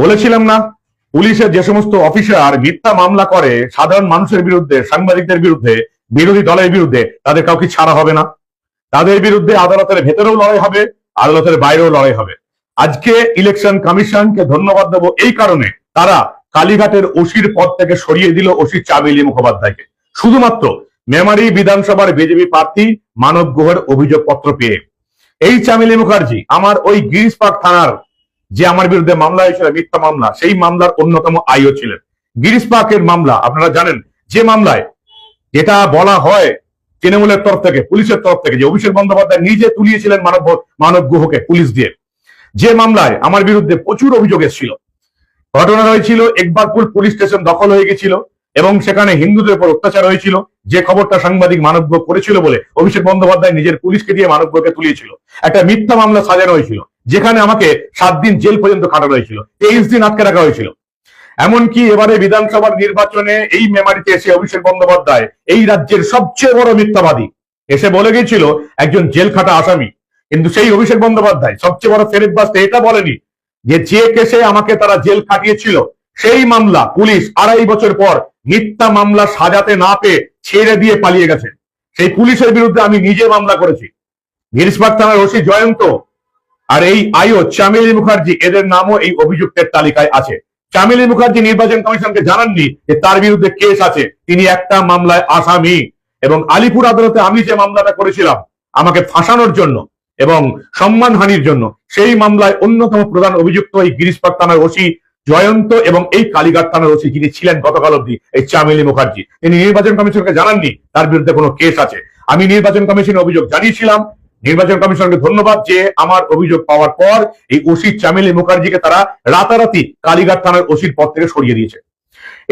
বলেছিলাম না, পুলিশের যে সমস্ত অফিসার মিথ্যা মামলা করে সাধারণ মানুষের বিরুদ্ধে, সাংবাদিকদের বিরুদ্ধে, বিরোধী দলের বিরুদ্ধে, তাদের কাউকে ছাড়া হবে না। তাদের বিরুদ্ধে আদালতের ভেতরেও লড়াই হবে, আদালতের বাইরেও লড়াই হবে। আজকে ইলেকশন কমিশনকে ধন্যবাদ দেবো এই কারণে, তারা কালীঘাটের ওসির পদ থেকে সরিয়ে দিল ওসি চামেলি মুখোপাধ্যায়কে, শুধুমাত্র মেমারি বিধানসভার বিজেপি প্রার্থী মানব গুহের অভিযোগ পত্র পেয়ে। এই চামেলি মুখার্জি আমার ওই গিরিশপাড় থানার যে আমার বিরুদ্ধে মামলা হয়েছিল, মিথ্যা মামলা, সেই মামলার অন্যতম আইও ছিলেন। গিরিশপাকের মামলা আপনারা জানেন, যে মামলায় যেটা বলা হয় তৃণমূলের তরফ থেকে, পুলিশের তরফ থেকে, যে অভিষেক বন্দ্যোপাধ্যায় নিজে তুলিয়েছিলেন মানব গুহকে পুলিশ দিয়ে, যে মামলায় আমার বিরুদ্ধে প্রচুর অভিযোগ এসেছিল। ঘটনা হয়েছিল একবারপুর পুলিশ স্টেশন দখল হয়ে গেছিল এবং সেখানে হিন্দুদের উপর অত্যাচার হয়েছিল, যে খবরটা সাংবাদিক মানব গুহ করেছিল বলে অভিষেক বন্দ্যোপাধ্যায় নিজের পুলিশকে দিয়ে মানব গুহকে তুলিয়েছিল। একটা মিথ্যা মামলা সাজানো হয়েছিল, যেখানে আমাকে 7 দিন জেল পর্যন্ত কাটানো হয়েছিল, 23 দিন আটকে রাখা হয়েছিল। এমনকি এবারে বিধানসভার নির্বাচনে এই মেমারিতে এসে অভিষেক বন্দ্যোপাধ্যায়, এই রাজ্যের সবচেয়ে বড় মিথ্যাবাদী, এসে বলে গেছিল একজন জেল খাটা আসামি। কিন্তু সেই অভিষেক বন্দ্যোপাধ্যায় সবচেয়ে বড় ফেরেববাজটা এটা বলেনি যে কেসে আমাকে তারা জেল খাটিয়েছিল, সেই মামলা পুলিশ 2.5 বছর পর মিথ্যা মামলা সাজাতে না পেয়ে ছেড়ে দিয়ে পালিয়ে গেছে। সেই পুলিশের বিরুদ্ধে আমি নিজে মামলা করেছি। গিরিশপাড় থানার ওসি জয়ন্ত আর এই আইও চামেলি মুখার্জি, এদের নামও এই অভিযুক্তের তালিকায় আছে। চামেলি মুখার্জি নির্বাচন কমিশনকে জানাননি যে তার বিরুদ্ধে কেস আছে, তিনি একটা মামলায় আসামি। এবং আলিপুর আদালতে আমি যে মামলাটা করেছিলাম আমাকে ফাঁসানোর জন্য এবং সম্মানহানির জন্য, সেই মামলায় অন্যতম প্রধান অভিযুক্ত এই গিরিশপাড় থানার ওসি জয়ন্ত এবং এই কালীঘাট থানার ওসি যিনি ছিলেন গতকাল অব্দি, এই চামেলি মুখার্জি। তিনি নির্বাচন কমিশনকে জানাননি তার বিরুদ্ধে কোনো কেস আছে। আমি নির্বাচন কমিশনে অভিযোগ জানিয়েছিলাম। নির্বাচন কমিশনকে ধন্যবাদ যে আমার অভিযোগ পাওয়ার পর এই ওসি চামেলি মুখার্জিকে তারা রাতারাতি কালীঘাট থানার ওসির পদ থেকে সরিয়ে দিয়েছে।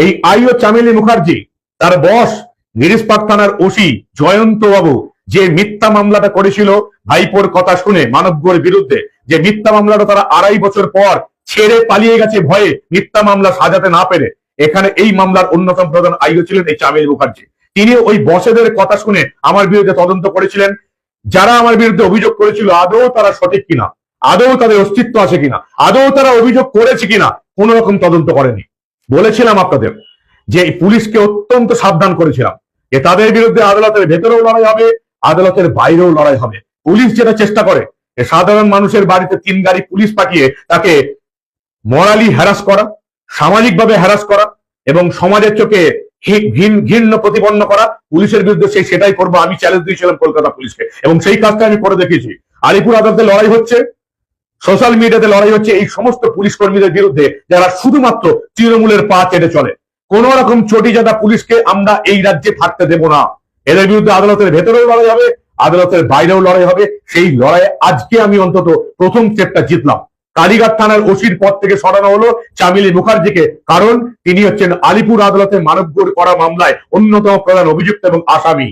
এই আইও চামেলি মুখার্জি, তার বস গিরিশপাড় থানার ওসি জয়ন্ত বাবু, যে মিথ্যা মামলাটা করেছিল ভাইপোর কথা শুনে মানব গুহের বিরুদ্ধে, যে মিথ্যা মামলাটা তারা 2.5 বছর পর ছেড়ে পালিয়ে গেছে ভয়ে, মিথ্যা মামলা সাজাতে না পেরে। এখানে এই মামলার অন্যতম প্রধান আইও ছিলেন এই চামেলি মুখার্জি। তিনি ওই বসেদের কথা শুনে আমার বিরুদ্ধে তদন্ত করেছিলেন। যারা আমার বিরুদ্ধে অভিযোগ করেছিল আদৌ তারা সঠিক কিনা, আদৌ তাদের অস্তিত্ব আছে কিনা, আদৌ তারা অভিযোগ করেছে কিনা, কোন রকম তদন্ত করেনি। বলেছিলাম আপনাদের যে পুলিশকে অত্যন্ত সাবধান করেছিলাম যে তাদের বিরুদ্ধে আদালতের ভেতরেও লড়াই হবে, আদালতের বাইরেও লড়াই হবে। পুলিশ যেটা চেষ্টা করে সাধারণ মানুষের বাড়িতে 3 গাড়ি পুলিশ পাঠিয়ে তাকে মরালি হ্যারাস করা, সামাজিকভাবে হ্যারাস করা এবং সমাজের চোখে ঘৃণ্য প্রতিপন্ন করা, পুলিশের বিরুদ্ধে সেটাই করবো আমি চ্যালেঞ্জ দিয়েছিলাম কলকাতা পুলিশকে এবং সেই কাজটা আমি করে দেখিয়েছি। আলিপুর আদালতে লড়াই হচ্ছে, সোশ্যাল মিডিয়াতে লড়াই হচ্ছে এই সমস্ত পুলিশ কর্মীদের বিরুদ্ধে যারা শুধুমাত্র তৃণমূলের পা চেটে চলে। কোন রকম চটিজাদা পুলিশকে আমরা এই রাজ্যে থাকতে দেব না। এদের বিরুদ্ধে আদালতের ভেতরেও লড়াই হবে, আদালতের বাইরেও লড়াই হবে। সেই লড়াইয়ে আজকে আমি অন্তত প্রথম স্টেপটা জিতলাম। কালীঘাট থানার ওসির পদ থেকে সরানো হলো চামেলি মুখার্জিকে, কারণ তিনি হচ্ছেন আলিপুর আদালতে মানব গুহ করা মামলায় অন্যতম প্রধান অভিযুক্ত এবং আসামি।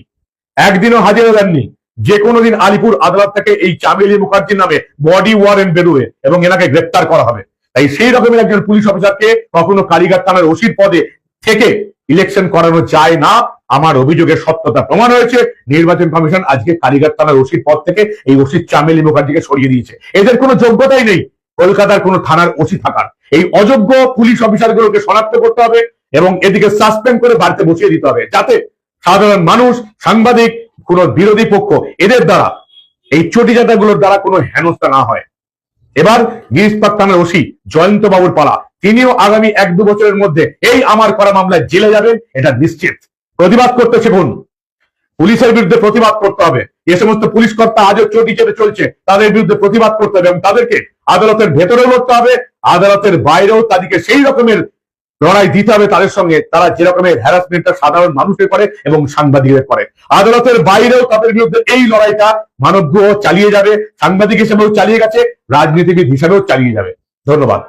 একদিনও হাজিরা দেননি। যে কোনো দিন আলিপুর আদালত থেকে এই চামেলি মুখার্জির নামে বডি ওয়ারেন্ট বেরোবে এবং এনাকে গ্রেপ্তার করা হবে। তাই সেই রকমের একজন পুলিশ অফিসারকে কখনো কালীঘাট থানার ওসির পদে থেকে ইলেকশন করানো যায় না। আমার অভিযোগের সত্যতা প্রমাণ হয়েছে। নির্বাচন কমিশন আজকে কালীঘাট থানার ওসির পদ থেকে এই ওসি চামেলি মুখার্জিকে সরিয়ে দিয়েছে। এদের কোনো যোগ্যতাই নেই কলকাতার কোন থানার ওসি থাকার। এই অযোগ্য পুলিশ অফিসার গুলোকে শনাক্ত করতে হবে এবং এদিকে সাসপেন্ড করে বাড়িতে বসিয়ে দিতে হবে, যাতে সাধারণ মানুষ, সাংবাদিক, কোন বিরোধী পক্ষ এদের দ্বারা, এই চটিজাদাগুলোর দ্বারা কোনো হেনস্থা না হয়। এবার গিরিশপাড় থানার ওসি জয়ন্ত বাবুর পালা। তিনিও আগামী 1-2 বছরের মধ্যে এই আমার করা মামলায় জেলে যাবেন, এটা নিশ্চিত। প্রতিবাদ করতে শিখুন, পুলিশের বিরুদ্ধে প্রতিবাদ করতে হবে। যে সমস্ত পুলিশ কর্তা আজও চটি চেপে চলছে তাদের বিরুদ্ধে প্রতিবাদ করতে হবে এবং তাদেরকে আদালতের ভেতরেও লড়তে হবে, আদালতের বাইরেও তাদেরকে সেই রকমের লড়াই দিতে হবে তাদের সঙ্গে, তারা যে রকমের হ্যারাসমেন্টটা সাধারণ মানুষের করে এবং সাংবাদিকদের করে। আদালতের বাইরেও তাদের বিরুদ্ধে এই লড়াইটা মানব গুহ চালিয়ে যাবে, সাংবাদিক হিসেবেও চালিয়ে গেছে, রাজনীতিবিদ হিসেবেও চালিয়ে যাবে। ধন্যবাদ।